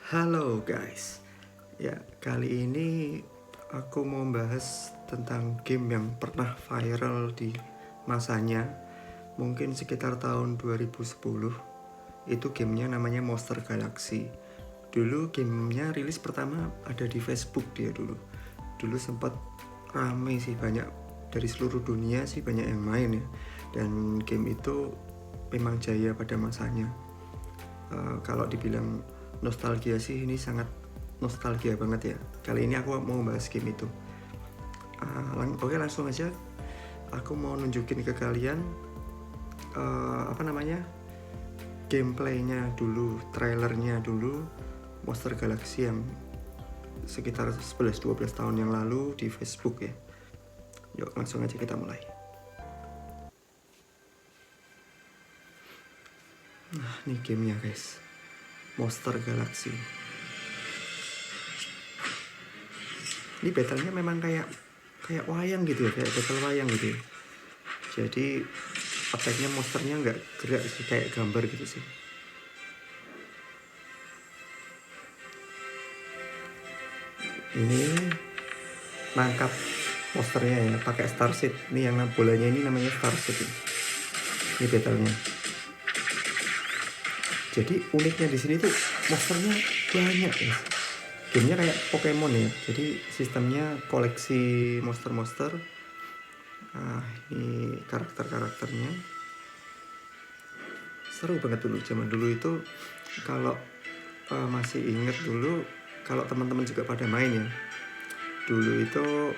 Halo guys, ya kali ini aku mau bahas tentang game yang pernah viral di masanya, mungkin sekitar tahun 2010. Itu gamenya namanya Monster Galaxy. Dulu gamenya rilis pertama ada di Facebook dia dulu. Dulu sempat rame sih, banyak dari seluruh dunia sih banyak yang main ya. Dan game itu memang jaya pada masanya. Kalau dibilang nostalgia sih, ini sangat nostalgia banget ya. Kali ini aku mau bahas game itu. Oke, langsung aja. Aku mau nunjukin ke kalian gameplaynya dulu, trailernya dulu Monster Galaxy yang sekitar 11-12 tahun yang lalu di Facebook ya. Yuk langsung aja kita mulai. Nah, ini gamenya guys, Monster Galaxy. Ini battlenya memang kayak wayang gitu ya, kayak battle wayang gitu ya. Jadi attacknya monsternya nggak gerak sih, kayak gambar gitu sih. Ini nangkap monsternya ya, pakai Starseed. Ini yang bolanya ini namanya Starseed ini. Ini battlenya. Jadi uniknya di sini tuh monsternya banyak ya. Gamenya kayak Pokemon ya. Jadi sistemnya koleksi monster-monster. Ini karakter-karakternya. Seru banget dulu, zaman dulu itu. Kalau masih inget dulu, kalau teman-teman juga pada main ya, dulu itu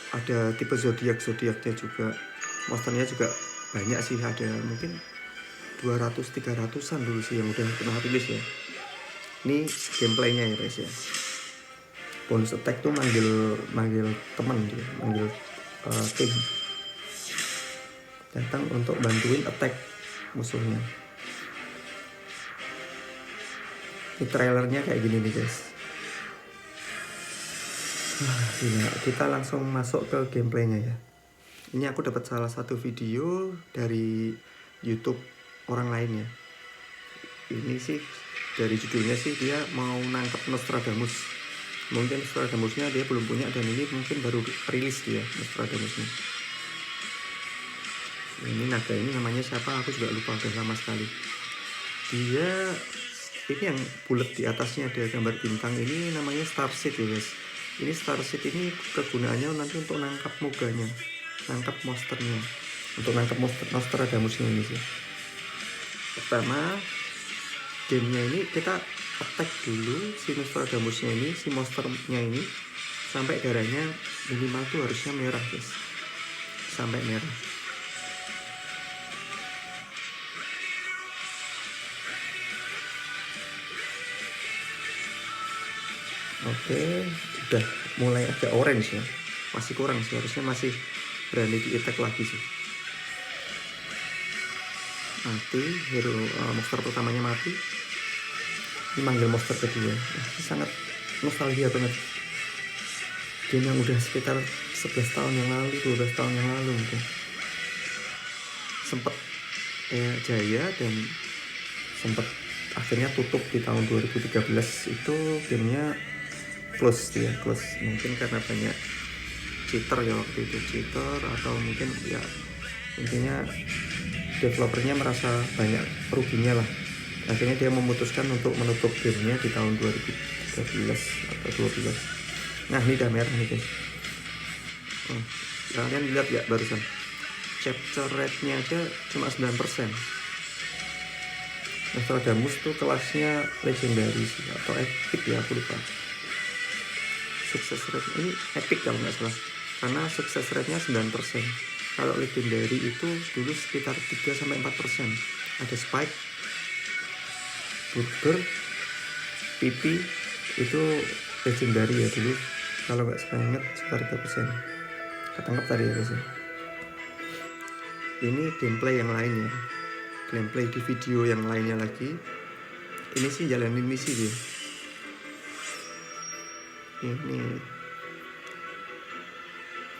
ada tipe zodiaknya juga, monsternya juga banyak sih, ada mungkin 200-300an dulu sih yang udah pernah rilis ya. Ini gameplaynya ya guys ya. Bonus attack tuh manggil teman dia, manggil tim datang untuk bantuin attack musuhnya. Ini trailernya kayak gini nih guys. Kita langsung masuk ke gameplaynya ya. Ini aku dapat salah satu video dari YouTube orang lain ya. Ini sih dari judulnya sih dia mau nangkep Nostradamus. Mungkin Nostradamusnya dia belum punya, dan ini mungkin baru rilis dia Nostradamusnya. Ini naga ini namanya siapa aku juga lupa, udah lama sekali. Dia ini yang bulat di atasnya ada gambar bintang, ini namanya Starseed ya guys. Ini Starseed ini kegunaannya nanti untuk nangkap moganya, nangkap monsternya, untuk nangkap Nostradamusnya ini sih. Pertama gamenya ini kita attack dulu si Nostradamusnya ini, si monsternya ini, sampai darahnya minimal tuh harusnya merah guys, sampai merah. Oke, udah mulai agak orange ya, masih kurang sih, harusnya masih berani di attack lagi sih. Mati, hero monster pertamanya mati. Ini manggil monster kedua. Ini sangat nostalgia banget. Game yang udah sekitar 11 tahun yang lalu, 12 tahun yang lalu mungkin. Sempet jaya dan sempet akhirnya tutup di tahun 2013. Itu gamenya close dia, close. Mungkin karena banyak cheater ya waktu itu, cheater atau mungkin ya intinya developernya merasa banyak ruginya lah. Akhirnya dia memutuskan untuk menutup gamenya di tahun 2013 atau 12. Nah ini udah merah nih guys. Kalian lihat ya barusan, capture rate-nya aja cuma 9%. Nostradamus tuh kelasnya legendary sih, atau epic ya, aku lupa. Success rate ini epic kalau nggak salah, karena success rate-nya 9%. Kalau legendary itu dulu sekitar 3-4%. Ada spike, burger, pipi itu legendary ya dulu. Kalau nggak salah ingat sekitar 3%. Ketangkep tadi ya guys. Ini gameplay yang lainnya, gameplay di video yang lainnya lagi. Ini sih jalanin misi dia. Ini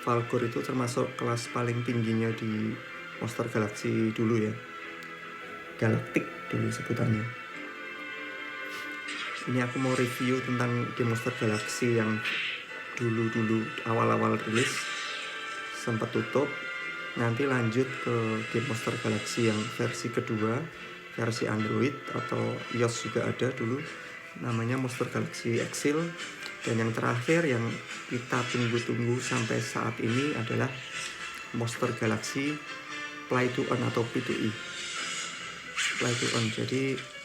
Falcor itu termasuk kelas paling tingginya di Monster Galaxy dulu ya, Galactic dulu sebutannya. Ini aku mau review tentang game Monster Galaxy yang dulu awal-awal rilis sempat tutup. Nanti lanjut ke game Monster Galaxy yang versi kedua, versi Android atau iOS juga ada dulu, namanya Monster Galaxy Exil. Dan yang terakhir yang kita tunggu-tunggu sampai saat ini adalah Monster Galaxy Play to Earn atau P2E. Play to Earn. Jadi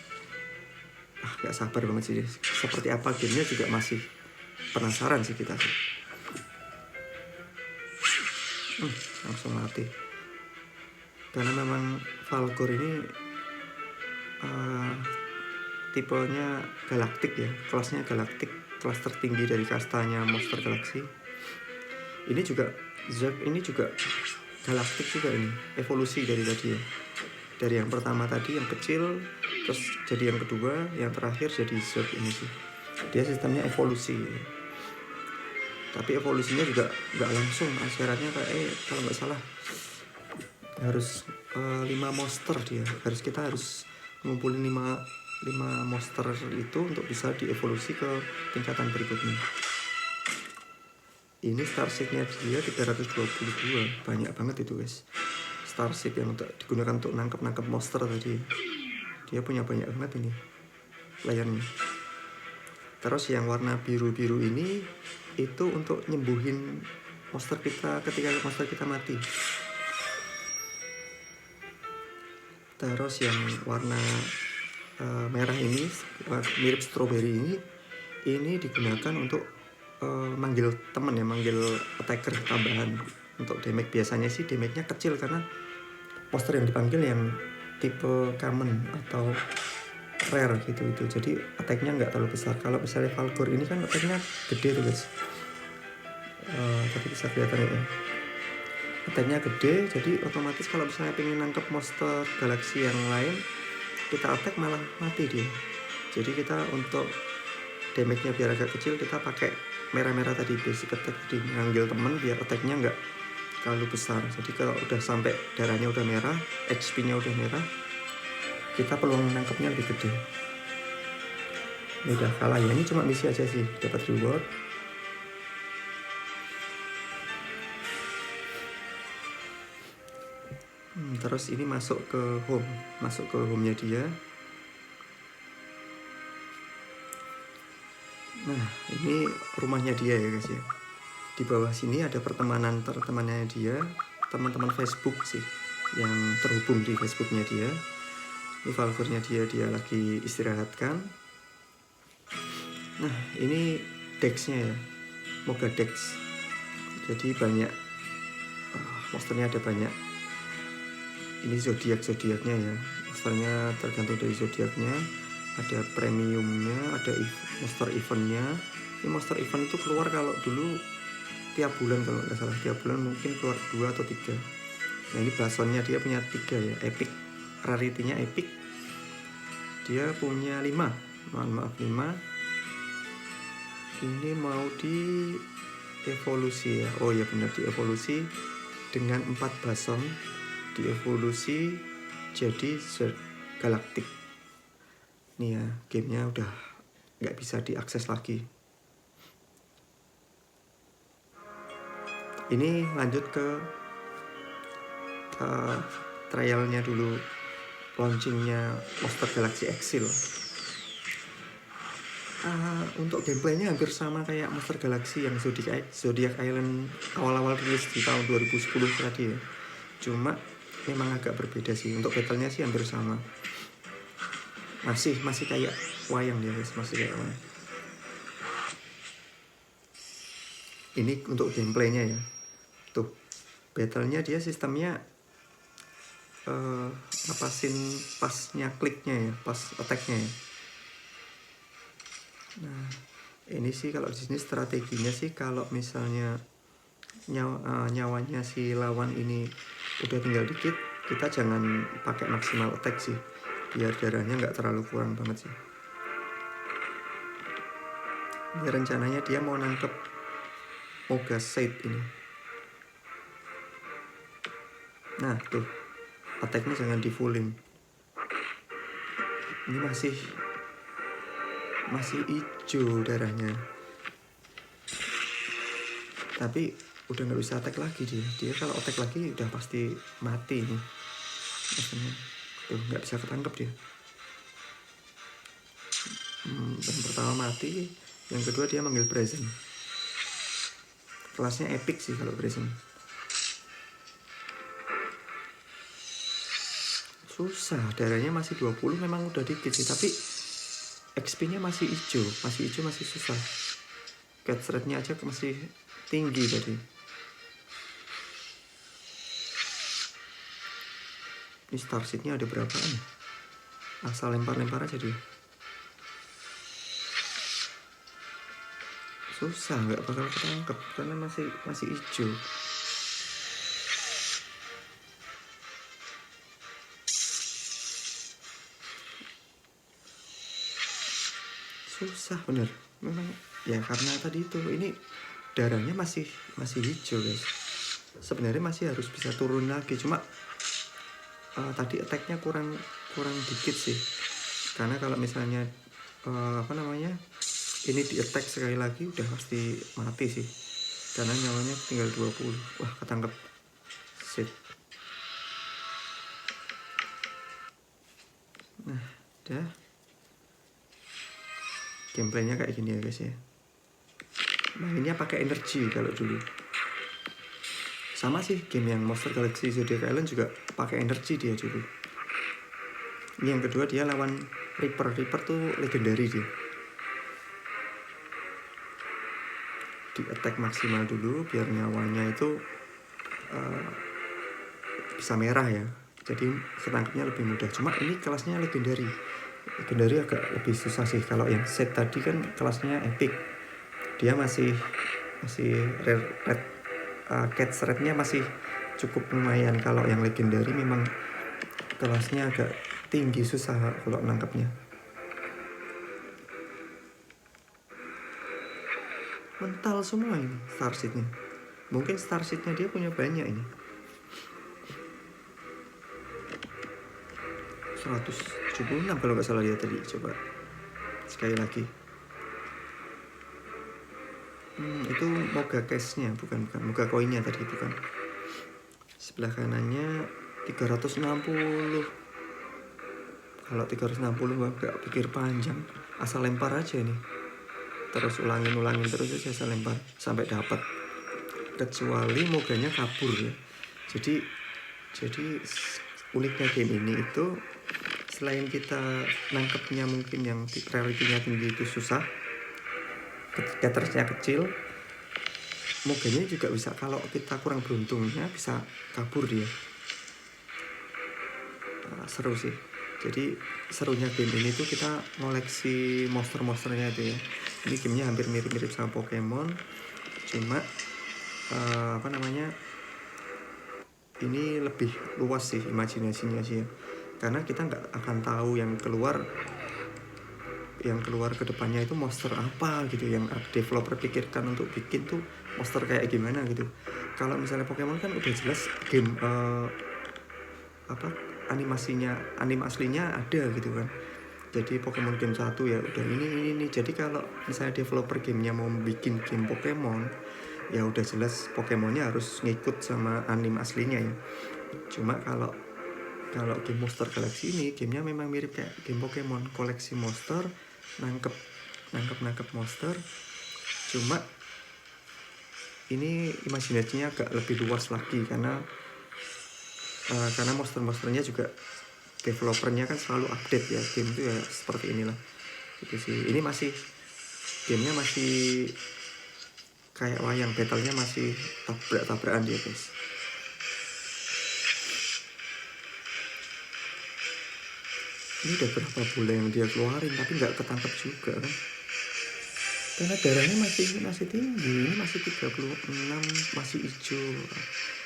gak sabar banget sih, seperti apa gamenya juga masih penasaran sih kita sih. Langsung mati. Karena memang Falcor ini tipenya galaktik ya, kelasnya galaktik, kelas tertinggi dari kastanya Monster Galaxy. Ini juga Zerg ini juga galaktik juga, ini evolusi dari tadi ya. Dari yang pertama tadi yang kecil, terus jadi yang kedua, yang terakhir jadi Zerg ini sih. Dia sistemnya evolusi. Tapi evolusinya juga nggak langsung, syaratnya kayak kalau nggak salah harus 5 monster dia. Kita harus ngumpulin 5 monster itu untuk bisa dievolusi ke tingkatan berikutnya. Ini starshipnya dia 322, banyak banget itu guys. Starship yang digunakan untuk nangkep monster tadi, dia punya banyak banget ini layarnya. Terus yang warna biru-biru ini itu untuk nyembuhin monster kita ketika monster kita mati. Terus yang warna merah ini mirip strawberry ini digunakan untuk manggil teman ya, manggil attacker tambahan untuk damage. Biasanya sih damage-nya kecil karena monster yang dipanggil yang tipe common atau rare gitu, jadi attack-nya nggak terlalu besar. Kalau misalnya Falcor ini kan attack-nya gede tuh guys, tapi bisa kelihatan ya, attack-nya gede, jadi otomatis kalau misalnya pengen nangkep monster galaksi yang lain kita attack malah mati dia. Jadi kita untuk damage-nya biar agak kecil kita pakai merah-merah tadi, basic attack tadi, ngambil temen biar attack-nya nggak terlalu besar. Jadi kalau udah sampai darahnya udah merah, HP-nya udah merah, kita peluang nangkepnya lebih gede. Ini udah kalah ya, ini cuma misi aja sih, dapat reward. Terus ini masuk ke home-nya dia. Nah, ini rumahnya dia ya guys ya. Di bawah sini ada temannya dia, teman-teman Facebook sih yang terhubung di Facebooknya dia. Ini Falcornya dia lagi istirahatkan. Nah, ini Dex-nya ya, Moga Dex. Jadi banyak monsternya, ada banyak. Ini zodiaknya ya, monsternya tergantung dari zodiaknya. Ada premiumnya, ada monster eventnya. Ini monster event itu keluar kalau dulu tiap bulan, kalau nggak salah tiap bulan mungkin keluar 2 atau 3. Nah ini Blasonnya dia punya 3 ya, epic, rarity-nya epic. Dia punya 5, maaf 5. Ini mau di evolusi ya, oh ya benar, di evolusi dengan 4 Blason, di evolusi jadi Zerg galaktik. Nih ya, gamenya udah nggak bisa diakses lagi. Ini lanjut ke trialnya dulu, launchingnya Monster Galaxy Exil. Untuk gameplaynya hampir sama kayak Monster Galaxy yang Zodiac Island awal-awal rilis di tahun 2010 tadi ya. Cuma memang agak berbeda sih. Untuk battlenya sih hampir sama. Masih kayak wayang dia guys, masih kayak wayang. Ini untuk gameplaynya ya. Tuh, battlenya dia sistemnya ngapasin pasnya kliknya ya, pas attacknya ya. Nah, ini sih kalau di sini strateginya sih kalau misalnya nyawanya si lawan ini udah tinggal dikit, kita jangan pakai maksimal attack sih, biar darahnya nggak terlalu kurang banget sih. Ini rencananya dia mau nangkep Moga Side ini. Nah tuh, attacknya jangan di fullin. Ini masih hijau darahnya, tapi udah nggak bisa attack lagi dia kalau attack lagi udah pasti mati nih maksudnya. Tuh nggak bisa ketangkep dia. Yang pertama mati, yang kedua dia manggil present. Kelasnya epic sih kalau present. Susah, darahnya masih 20 memang udah dikit sih, tapi XP-nya masih hijau, masih susah. Catch rate-nya aja masih tinggi tadi. Ini star seed-nya ada berapa nih? Asal lempar-lempar aja dia. Susah, nggak bakal ketangkep karena masih hijau. Susah bener, memang ya karena tadi itu ini darahnya masih hijau guys. Sebenarnya masih harus bisa turun lagi, cuma tadi attack-nya kurang dikit sih. Karena kalau misalnya ini di attack sekali lagi udah pasti mati sih. Karena nyawanya tinggal 20. Wah, ketangkep. Sip. Nah, udah. Gameplaynya kayak gini ya guys ya. Mainnya pakai energi kalau dulu. Sama sih game yang Monster Galaxy Zodiac Island juga pakai energi dia dulu. Ini yang kedua dia lawan Reaper tuh legendary dia. Di attack maksimal dulu biar nyawanya itu bisa merah ya. Jadi ketangkepnya lebih mudah. Cuma ini kelasnya legendary agak lebih susah sih. Kalau yang set tadi kan kelasnya epic, dia masih rare catch rate-nya masih cukup lumayan. Kalau yang legendary memang kelasnya agak tinggi, susah kalau nangkepnya. Mental semua ini star seed-nya. Mungkin star seed-nya dia punya banyak ini. 176 kalau nggak salah dia tadi. Coba sekali lagi. Itu moga case-nya, bukan moga koinnya tadi, bukan. Sebelah kanannya 360. Kalau 360 nggak pikir panjang, asal lempar aja nih. Terus ulangin terus aja, asal lempar sampai dapat. Kecuali moganya kabur ya. Jadi uniknya game ini itu selain kita nangkepnya mungkin yang rarity-nya tinggi itu susah, caters-nya kecil, moganya juga bisa, kalau kita kurang beruntungnya bisa kabur dia. Seru sih. Jadi serunya game ini tuh kita ngoleksi monster-monsternya itu ya. Ini gamenya hampir mirip-mirip sama Pokemon, cuma ini lebih luas sih imajinasinya sih ya. Karena kita nggak akan tahu yang keluar ke depannya itu monster apa gitu, yang developer pikirkan untuk bikin tuh monster kayak gimana gitu. Kalau misalnya Pokemon kan udah jelas game anime aslinya ada gitu kan. Jadi Pokemon game 1 ya udah ini. Jadi kalau misalnya developer gamenya mau bikin game Pokemon, ya udah jelas Pokemonnya harus ngikut sama anime aslinya ya. Cuma kalau game Monster Galaxy ini gamenya memang mirip kayak game Pokemon, koleksi monster, nangkep monster. Cuma ini imajinasinya agak lebih luas lagi karena monster-monsternya juga developernya kan selalu update ya. Game itu ya seperti inilah gitu sih. Ini gamenya masih kayak wayang, battlenya masih tabrak-tabrakan dia guys. Ini udah berapa bola yang dia keluarin tapi nggak ketangkep juga kan, karena darahnya masih tinggi. Ini masih 36, masih hijau.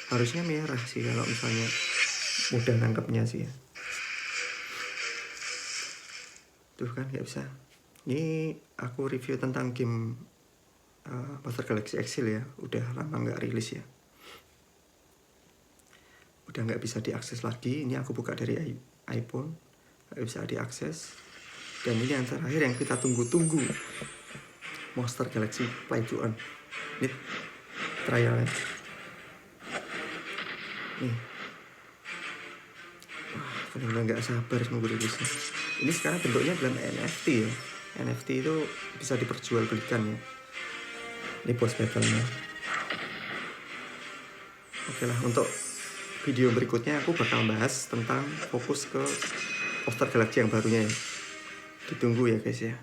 Harusnya merah sih kalau misalnya mudah nangkepnya sih ya. Tuh kan nggak bisa. Ini aku review tentang game Monster Galaxy Exil ya. Udah lama nggak rilis ya, udah nggak bisa diakses lagi. Ini aku buka dari iPhone, nggak bisa diakses. Dan ini yang terakhir yang kita tunggu-tunggu, Monster Galaxy Play to Earn. Ini trialnya. Nih. Wah, benar-benar nggak sabar nunggu rilisnya. Ini sekarang bentuknya dalam NFT ya. NFT itu bisa diperjualbelikan ya. Ini boss battle-nya. Oke lah, untuk video berikutnya aku bakal bahas tentang fokus ke Monster Galaxy yang barunya ya. Ditunggu ya guys ya.